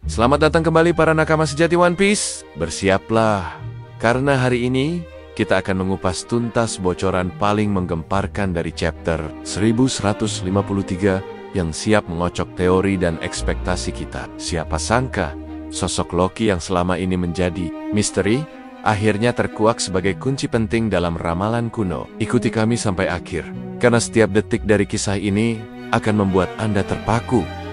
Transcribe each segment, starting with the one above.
Selamat datang kembali para nakama sejati One Piece. Bersiaplah, karena hari ini kita akan mengupas tuntas bocoran paling menggemparkan dari chapter 1153 yang siap mengocok teori dan ekspektasi kita. Siapa sangka, sosok Loki yang selama ini menjadi misteri, akhirnya terkuak sebagai kunci penting dalam ramalan kuno. Ikuti kami sampai akhir, karena setiap detik dari kisah ini akan membuat Anda terpaku.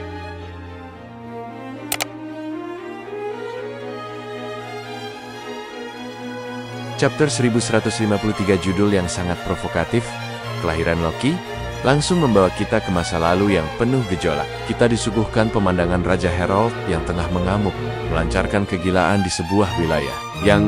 Chapter 1153 judul yang sangat provokatif, Kelahiran Loki, langsung membawa kita ke masa lalu yang penuh gejolak. Kita disuguhkan pemandangan Raja Herald yang tengah mengamuk, melancarkan kegilaan di sebuah wilayah yang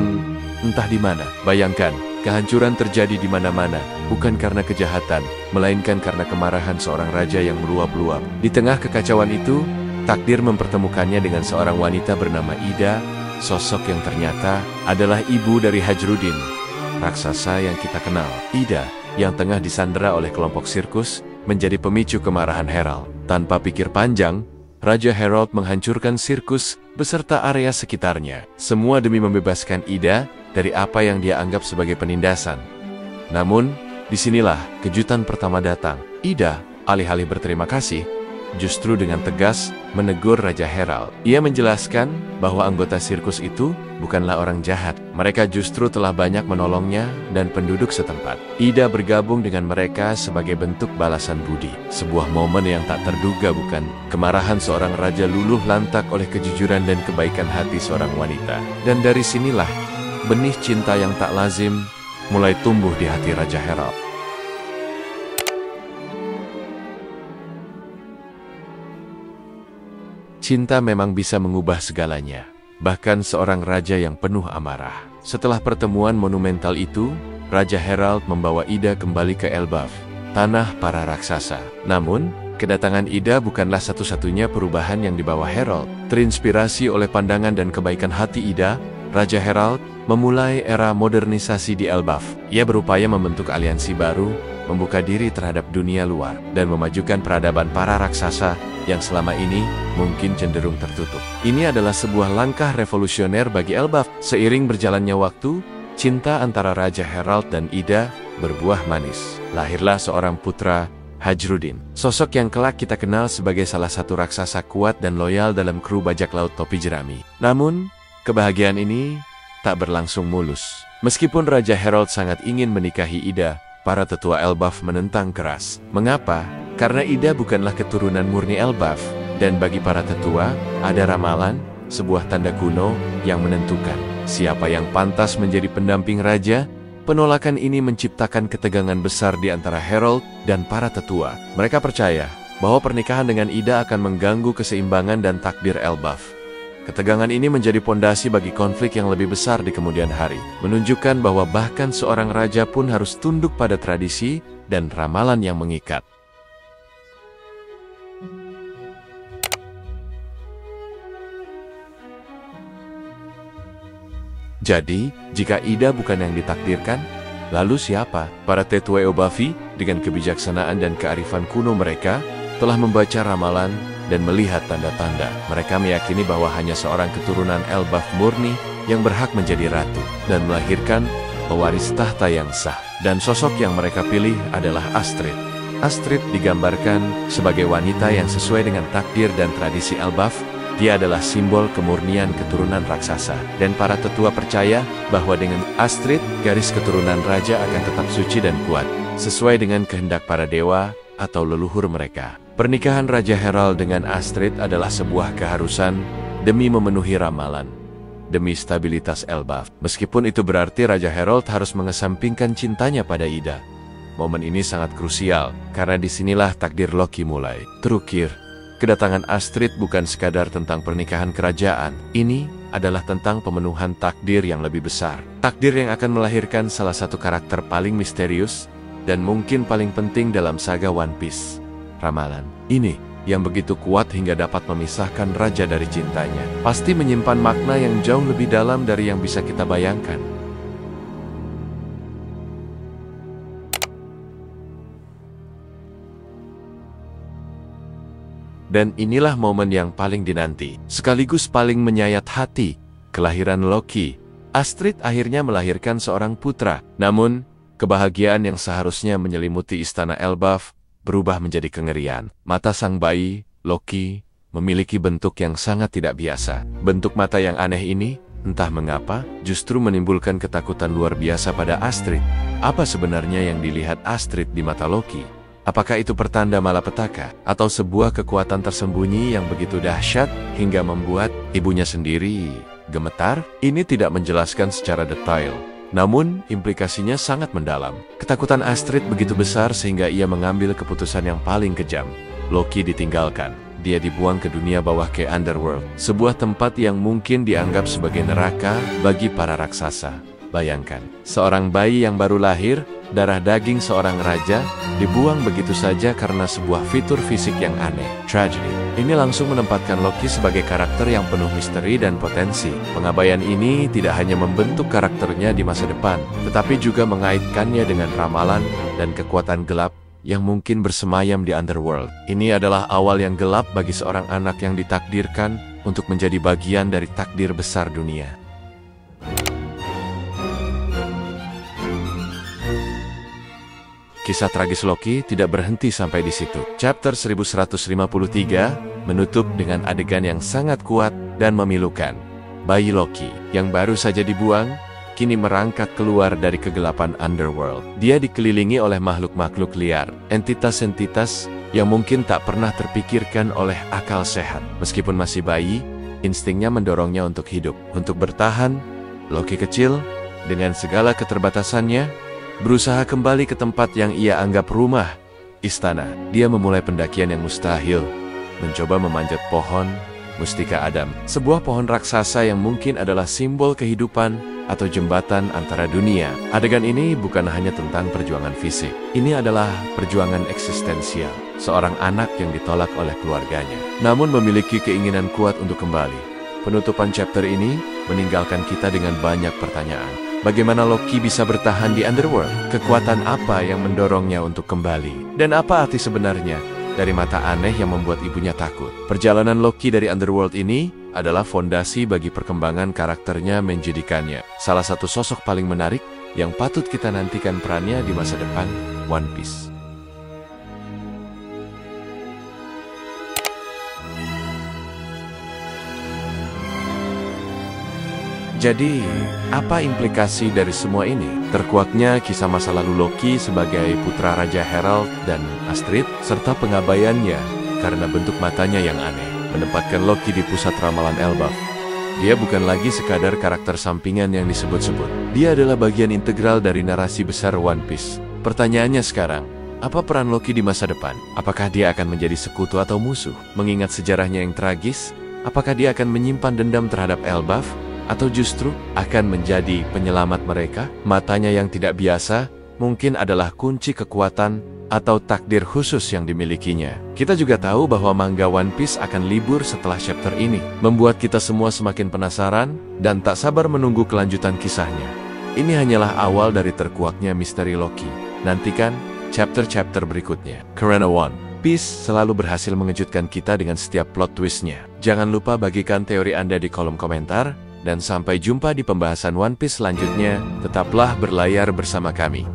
entah di mana. Bayangkan, kehancuran terjadi di mana-mana, bukan karena kejahatan, melainkan karena kemarahan seorang raja yang meluap-luap. Di tengah kekacauan itu, takdir mempertemukannya dengan seorang wanita bernama Ida, sosok yang ternyata adalah ibu dari Hajrudin, raksasa yang kita kenal. Ida, yang tengah disandera oleh kelompok sirkus, menjadi pemicu kemarahan Herald. Tanpa pikir panjang, Raja Herald menghancurkan sirkus beserta area sekitarnya. Semua demi membebaskan Ida dari apa yang dia anggap sebagai penindasan. Namun, disinilah kejutan pertama datang. Ida, alih-alih berterima kasih, justru dengan tegas menegur Raja Herald. Ia menjelaskan bahwa anggota sirkus itu bukanlah orang jahat. Mereka justru telah banyak menolongnya dan penduduk setempat. Ida bergabung dengan mereka sebagai bentuk balasan budi. Sebuah momen yang tak terduga, bukan? Kemarahan seorang raja luluh lantak oleh kejujuran dan kebaikan hati seorang wanita. Dan dari sinilah benih cinta yang tak lazim mulai tumbuh di hati Raja Herald. Cinta memang bisa mengubah segalanya, bahkan seorang raja yang penuh amarah. Setelah pertemuan monumental itu, Raja Herald membawa Ida kembali ke Elbaf, tanah para raksasa. Namun, kedatangan Ida bukanlah satu-satunya perubahan yang dibawa Herald. Terinspirasi oleh pandangan dan kebaikan hati Ida, Raja Herald memulai era modernisasi di Elbaf. Ia berupaya membentuk aliansi baru, membuka diri terhadap dunia luar, dan memajukan peradaban para raksasa yang selama ini mungkin cenderung tertutup. Ini adalah sebuah langkah revolusioner bagi Elbaf. Seiring berjalannya waktu, cinta antara Raja Herald dan Ida berbuah manis. Lahirlah seorang putra, Hajrudin, sosok yang kelak kita kenal sebagai salah satu raksasa kuat dan loyal dalam kru bajak laut topi jerami. Namun, kebahagiaan ini tak berlangsung mulus. Meskipun Raja Herald sangat ingin menikahi Ida, para tetua Elbaf menentang keras. Mengapa? Karena Ida bukanlah keturunan murni Elbaf, dan bagi para tetua, ada ramalan, sebuah tanda kuno yang menentukan siapa yang pantas menjadi pendamping raja. Penolakan ini menciptakan ketegangan besar di antara Herald dan para tetua. Mereka percaya bahwa pernikahan dengan Ida akan mengganggu keseimbangan dan takdir Elbaf. Ketegangan ini menjadi pondasi bagi konflik yang lebih besar di kemudian hari, menunjukkan bahwa bahkan seorang raja pun harus tunduk pada tradisi dan ramalan yang mengikat. Jadi, jika Ida bukan yang ditakdirkan, lalu siapa? Para tetua Elbafi, dengan kebijaksanaan dan kearifan kuno mereka, telah membaca ramalan dan melihat tanda-tanda. Mereka meyakini bahwa hanya seorang keturunan Elbaf murni yang berhak menjadi ratu dan melahirkan pewaris tahta yang sah. Dan sosok yang mereka pilih adalah Astrid. Astrid digambarkan sebagai wanita yang sesuai dengan takdir dan tradisi Elbaf. Dia adalah simbol kemurnian keturunan raksasa. Dan para tetua percaya bahwa dengan Astrid, garis keturunan raja akan tetap suci dan kuat, sesuai dengan kehendak para dewa atau leluhur mereka. Pernikahan Raja Herald dengan Astrid adalah sebuah keharusan demi memenuhi ramalan, demi stabilitas Elbaf. Meskipun itu berarti Raja Herald harus mengesampingkan cintanya pada Ida. Momen ini sangat krusial, karena disinilah takdir Loki mulai terukir. Kedatangan Astrid bukan sekadar tentang pernikahan kerajaan. Ini adalah tentang pemenuhan takdir yang lebih besar. Takdir yang akan melahirkan salah satu karakter paling misterius dan mungkin paling penting dalam saga One Piece. Ramalan ini yang begitu kuat hingga dapat memisahkan raja dari cintanya, pasti menyimpan makna yang jauh lebih dalam dari yang bisa kita bayangkan. Dan inilah momen yang paling dinanti, sekaligus paling menyayat hati, kelahiran Loki. Astrid akhirnya melahirkan seorang putra. Namun, kebahagiaan yang seharusnya menyelimuti istana Elbaf berubah menjadi kengerian. Mata sang bayi, Loki, memiliki bentuk yang sangat tidak biasa. Bentuk mata yang aneh ini, entah mengapa, justru menimbulkan ketakutan luar biasa pada Astrid. Apa sebenarnya yang dilihat Astrid di mata Loki? Apakah itu pertanda malapetaka, atau sebuah kekuatan tersembunyi yang begitu dahsyat hingga membuat ibunya sendiri gemetar? Ini tidak menjelaskan secara detail, namun implikasinya sangat mendalam. Ketakutan Astrid begitu besar sehingga ia mengambil keputusan yang paling kejam. Loki ditinggalkan. Dia dibuang ke dunia bawah ke Underworld, sebuah tempat yang mungkin dianggap sebagai neraka bagi para raksasa. Bayangkan, seorang bayi yang baru lahir, darah daging seorang raja, dibuang begitu saja karena sebuah fitur fisik yang aneh. Tragedy. Ini langsung menempatkan Loki sebagai karakter yang penuh misteri dan potensi. Pengabaian ini tidak hanya membentuk karakternya di masa depan, tetapi juga mengaitkannya dengan ramalan dan kekuatan gelap yang mungkin bersemayam di Underworld. Ini adalah awal yang gelap bagi seorang anak yang ditakdirkan untuk menjadi bagian dari takdir besar dunia. Kisah tragis Loki tidak berhenti sampai di situ. Chapter 1153 menutup dengan adegan yang sangat kuat dan memilukan. Bayi Loki, yang baru saja dibuang, kini merangkak keluar dari kegelapan Underworld. Dia dikelilingi oleh makhluk-makhluk liar, entitas-entitas yang mungkin tak pernah terpikirkan oleh akal sehat. Meskipun masih bayi, instingnya mendorongnya untuk hidup. Untuk bertahan, Loki kecil, dengan segala keterbatasannya, berusaha kembali ke tempat yang ia anggap rumah, istana. Dia memulai pendakian yang mustahil, mencoba memanjat pohon Mustika Adam, sebuah pohon raksasa yang mungkin adalah simbol kehidupan atau jembatan antara dunia. Adegan ini bukan hanya tentang perjuangan fisik. Ini adalah perjuangan eksistensial, seorang anak yang ditolak oleh keluarganya, namun memiliki keinginan kuat untuk kembali. Penutupan chapter ini meninggalkan kita dengan banyak pertanyaan. Bagaimana Loki bisa bertahan di Underworld? Kekuatan apa yang mendorongnya untuk kembali? Dan apa arti sebenarnya dari mata aneh yang membuat ibunya takut? Perjalanan Loki dari Underworld ini adalah fondasi bagi perkembangan karakternya menjadikannya salah satu sosok paling menarik yang patut kita nantikan perannya di masa depan One Piece. Jadi, apa implikasi dari semua ini? Terkuaknya kisah masa lalu Loki sebagai putra Raja Herald dan Astrid, serta pengabaiannya karena bentuk matanya yang aneh, menempatkan Loki di pusat ramalan Elbaf. Dia bukan lagi sekadar karakter sampingan yang disebut-sebut. Dia adalah bagian integral dari narasi besar One Piece. Pertanyaannya sekarang, apa peran Loki di masa depan? Apakah dia akan menjadi sekutu atau musuh? Mengingat sejarahnya yang tragis, apakah dia akan menyimpan dendam terhadap Elbaf? Atau justru akan menjadi penyelamat mereka? Matanya yang tidak biasa mungkin adalah kunci kekuatan atau takdir khusus yang dimilikinya. Kita juga tahu bahwa manga One Piece akan libur setelah chapter ini, membuat kita semua semakin penasaran dan tak sabar menunggu kelanjutan kisahnya. Ini hanyalah awal dari terkuaknya misteri Loki. Nantikan chapter-chapter berikutnya. Karena One Piece selalu berhasil mengejutkan kita dengan setiap plot twistnya. Jangan lupa bagikan teori Anda di kolom komentar. Dan sampai jumpa di pembahasan One Piece selanjutnya, tetaplah berlayar bersama kami.